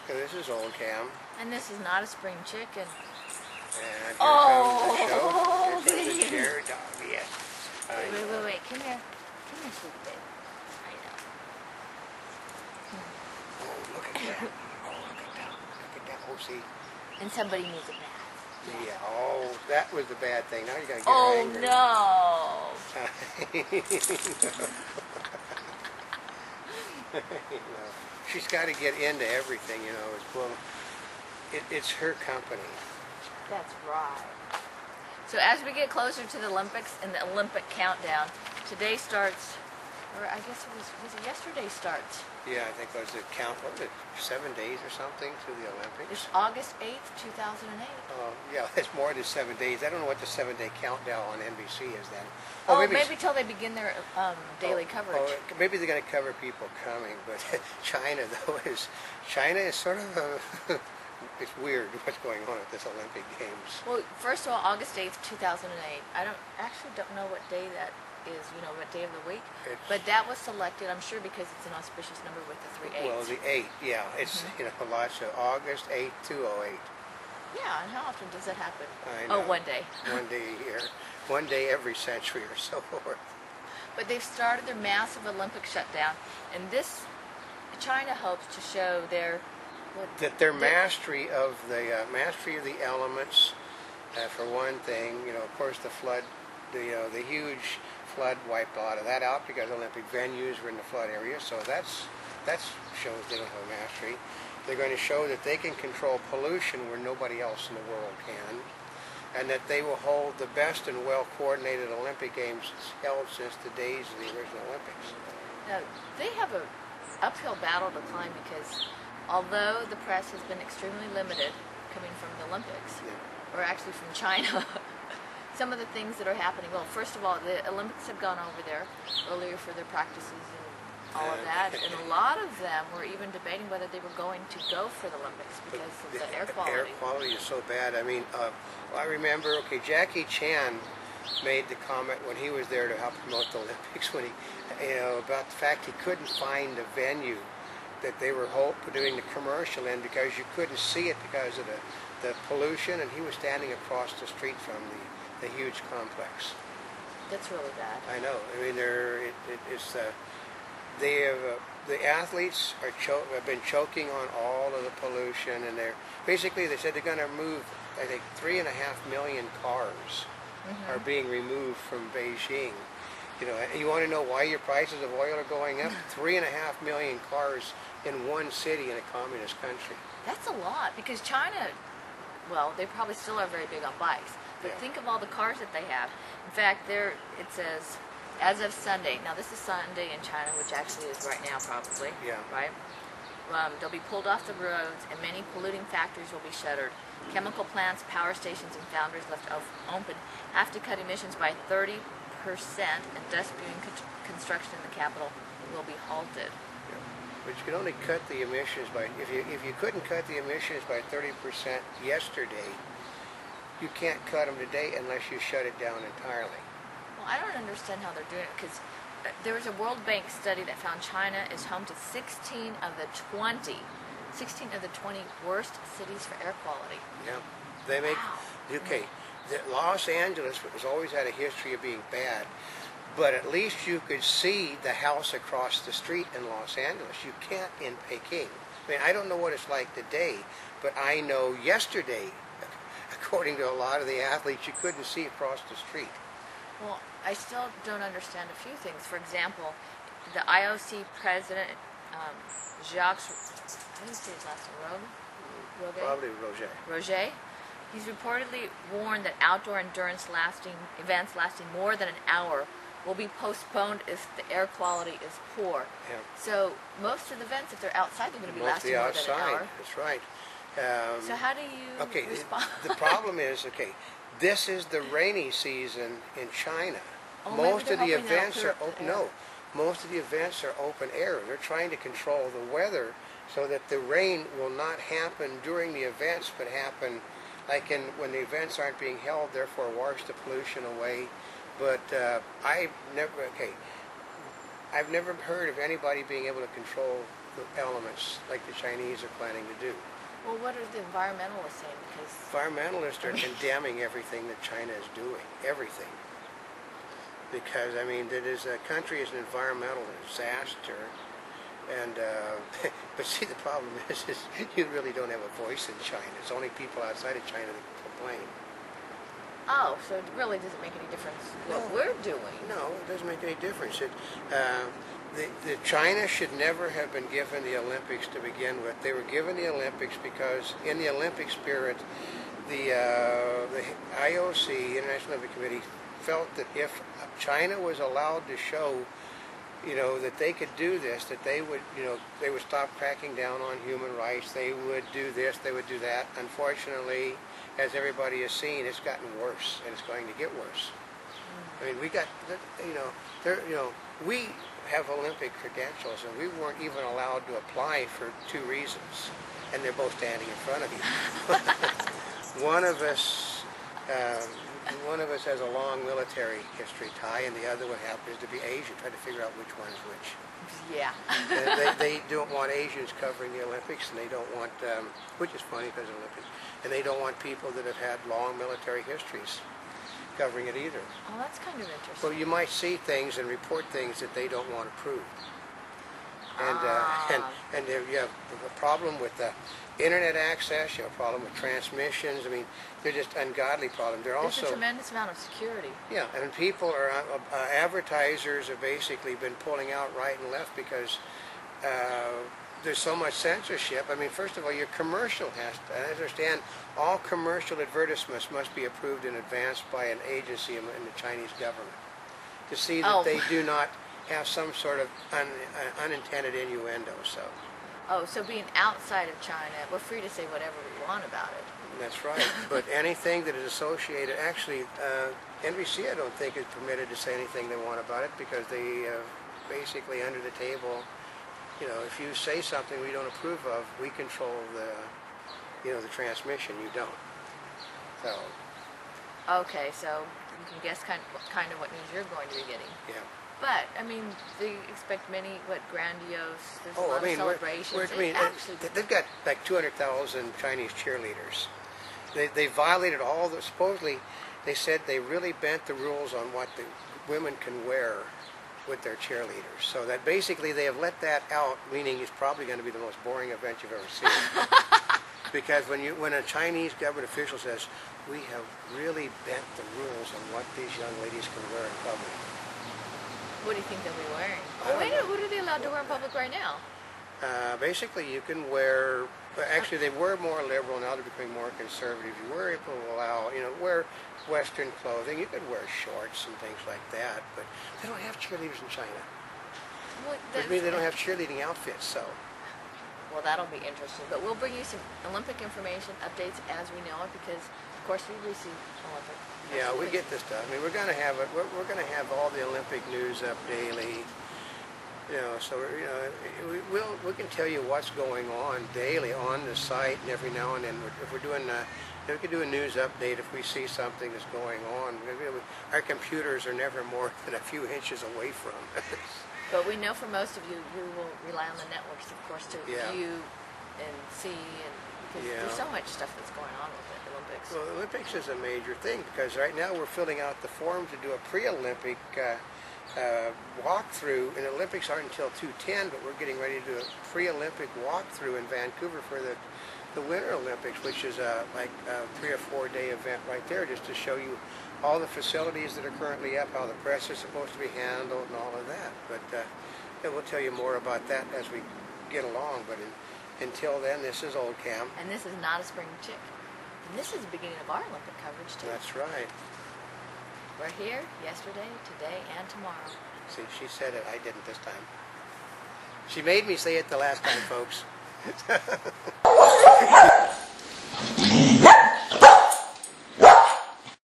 Okay, this is Oldecam. And this is not a spring chicken. And here comes the show. This is the Baby. chair dog, yes. Wait. Come here. Come here, sweet baby. I know. Oh, look at that. Oh, look at that. Look at that. Oh, see. And somebody needs a bath. Yeah. Oh, that was the bad thing. Now you got to get Oh, angry. no. No. She's got to get into everything, you know. It's her company. That's right. So as we get closer to the Olympics and the Olympic countdown, today starts, or I guess it was it yesterday starts? Yeah, I think it was 7 days or something to the Olympics? It's August 8th, 2008. Yeah, it's more than 7 days. I don't know what the 7-day countdown on NBC is then. Maybe till they begin their daily coverage. Maybe they're going to cover people coming, but China is sort of it's weird what's going on at this Olympic Games. Well, first of all, August 8th, 2008. I don't know what day that is, what day of the week. But that was selected, I'm sure, because it's an auspicious number with the 3 8s. Well, the 8, yeah. It's, lots of August 8, 208. Yeah, and how often does that happen? I know. Oh, one day. One day a year. One day every century or so forth. But they've started their massive Olympic shutdown, and this, China hopes to show their mastery of the elements, for one thing. Of course, the flood, the huge flood wiped a lot of that out because Olympic venues were in the flood area. So that shows they don't have mastery. They're going to show that they can control pollution where nobody else in the world can, and that they will hold the best and well-coordinated Olympic Games held since the days of the original Olympics. Now, they have an uphill battle to climb because although the press has been extremely limited coming from the Olympics, or actually from China, some of the things that are happening, well, first of all, the Olympics have gone over there earlier for their practices and all of that, and a lot of them were even debating whether they were going to go for the Olympics because of the air quality. Air quality is so bad. I mean, I remember, Jackie Chan made the comment when he was there to help promote the Olympics, when about the fact he couldn't find a venue that they were doing the commercial in because you couldn't see it because of the pollution, and he was standing across the street from the huge complex. That's really bad. I know. I mean, the athletes have been choking on all of the pollution, and they said they're going to remove, I think, 3.5 million cars are being removed from Beijing. You want to know why your prices of oil are going up? 3.5 million cars in one city in a communist country. That's a lot, because China, well, they probably still are very big on bikes, but think of all the cars that they have. In fact, it says, as of Sunday, now this is Sunday in China, which actually is right now probably, right? They'll be pulled off the roads, and many polluting factories will be shuttered. Chemical plants, power stations, and foundries left open have to cut emissions by 30%, and dust-spewing construction in the capital will be halted. But you can only cut the emissions by, if you couldn't cut the emissions by 30% yesterday, you can't cut them today unless you shut it down entirely. Well, I don't understand how they're doing it, because there was a World Bank study that found China is home to 16 of the 20 worst cities for air quality. Yeah, they make, Los Angeles has always had a history of being bad, but at least you could see the house across the street in Los Angeles. You can't in Peking. I mean, I don't know what it's like today, but I know yesterday, according to a lot of the athletes, you couldn't see across the street. Well, I still don't understand a few things. For example, the IOC president, Jacques, how do you say his last name? Roger? Probably Roger. Roger? He's reportedly warned that outdoor endurance events lasting more than an hour will be postponed if the air quality is poor. Yeah. So most of the events, if they're outside, they're going to be lasting more than an hour. That's right. So how do you respond? The problem is, this is the rainy season in China. Oh, most of the events are open. No, most of the events are open air. They're trying to control the weather so that the rain will not happen during the events, but happen when the events aren't being held. Therefore, wash the pollution away. But I've never heard of anybody being able to control the elements like the Chinese are planning to do. Well, what are the environmentalists saying? Because Environmentalists are condemning everything that China is doing, everything. Because, I mean, the country is an environmental disaster. And, but see, the problem is you really don't have a voice in China. It's only people outside of China that complain. oh, so it really doesn't make any difference what No. we're doing. No, it doesn't make any difference. The China should never have been given the Olympics to begin with. They were given the Olympics because in the Olympic spirit, the IOC, International Olympic Committee, felt that if China was allowed to show, that they could do this, that they would stop cracking down on human rights, they would do this, they would do that. Unfortunately, as everybody has seen, it's gotten worse, and it's going to get worse. I mean, we have Olympic credentials, and we weren't even allowed to apply for 2 reasons, and they're both standing in front of you. One of us has a long military history tie, and the other one happens to be Asian. Try to figure out which one is which. Yeah. They don't want Asians covering the Olympics, and they don't want, which is funny because of Olympics, and they don't want people that have had long military histories covering it either. Oh, that's kind of interesting. Well, you might see things and report things that they don't want approved. And you have a problem with internet access, you have a problem with transmissions. I mean, they're just ungodly problems. They're There's also a tremendous amount of security. yeah, and people are advertisers have basically been pulling out right and left because there's so much censorship. I mean, first of all, your commercial has to, I understand all commercial advertisements must be approved in advance by an agency in the Chinese government to see that they do not have some sort of unintended innuendo. So being outside of China, we're free to say whatever we want about it. That's right. But anything that is associated, actually, NBC I don't think is permitted to say anything they want about it because they basically under the table, if you say something we don't approve of, we control the transmission. You don't. So. Okay, so you can guess kind of what news you're going to be getting. Yeah. But, I mean, they expect many, grandiose, there's a lot of celebrations. They've got like 200,000 Chinese cheerleaders. They violated all the, supposedly, they said they really bent the rules on what the women can wear with their cheerleaders. So that basically they have let that out, meaning it's probably going to be the most boring event you've ever seen. Because when a Chinese government official says, we have really bent the rules on what these young ladies can wear in public. What do you think they'll be wearing? Oh, wait a minute, what are they allowed to wear in public right now? Basically, you can wear. Actually, they were more liberal. Now they're becoming more conservative. You were able to allow, wear Western clothing. You could wear shorts and things like that. But they don't have cheerleaders in China. Well, Which means they don't have cheerleading outfits. So. Well, that'll be interesting. But we'll bring you some Olympic information updates as we know it, because of course we receive Olympic. Yeah, we get this stuff. I mean, we're going to have it. We're going to have all the Olympic news up daily. So we can tell you what's going on daily on the site, and every now and then, if we're doing, we can do a news update if we see something that's going on. Our computers are never more than a few inches away from us. But we know for most of you, you will rely on the networks, of course, to view and see, and because there's so much stuff that's going on with the Olympics. Well, the Olympics is a major thing because right now we're filling out the form to do a pre-Olympic walkthrough, and the Olympics aren't until 2010, but we're getting ready to do a pre-Olympic walkthrough in Vancouver for the Winter Olympics, which is like a 3 or 4 day event right there, just to show you all the facilities that are currently up, how the press is supposed to be handled, and all of that. But we'll tell you more about that as we get along. But until then, this is Oldecam. And this is not a spring chick. And this is the beginning of our Olympic coverage, too. That's right. We're here yesterday, today, and tomorrow. See, she said it. I didn't this time. She made me say it the last time, folks.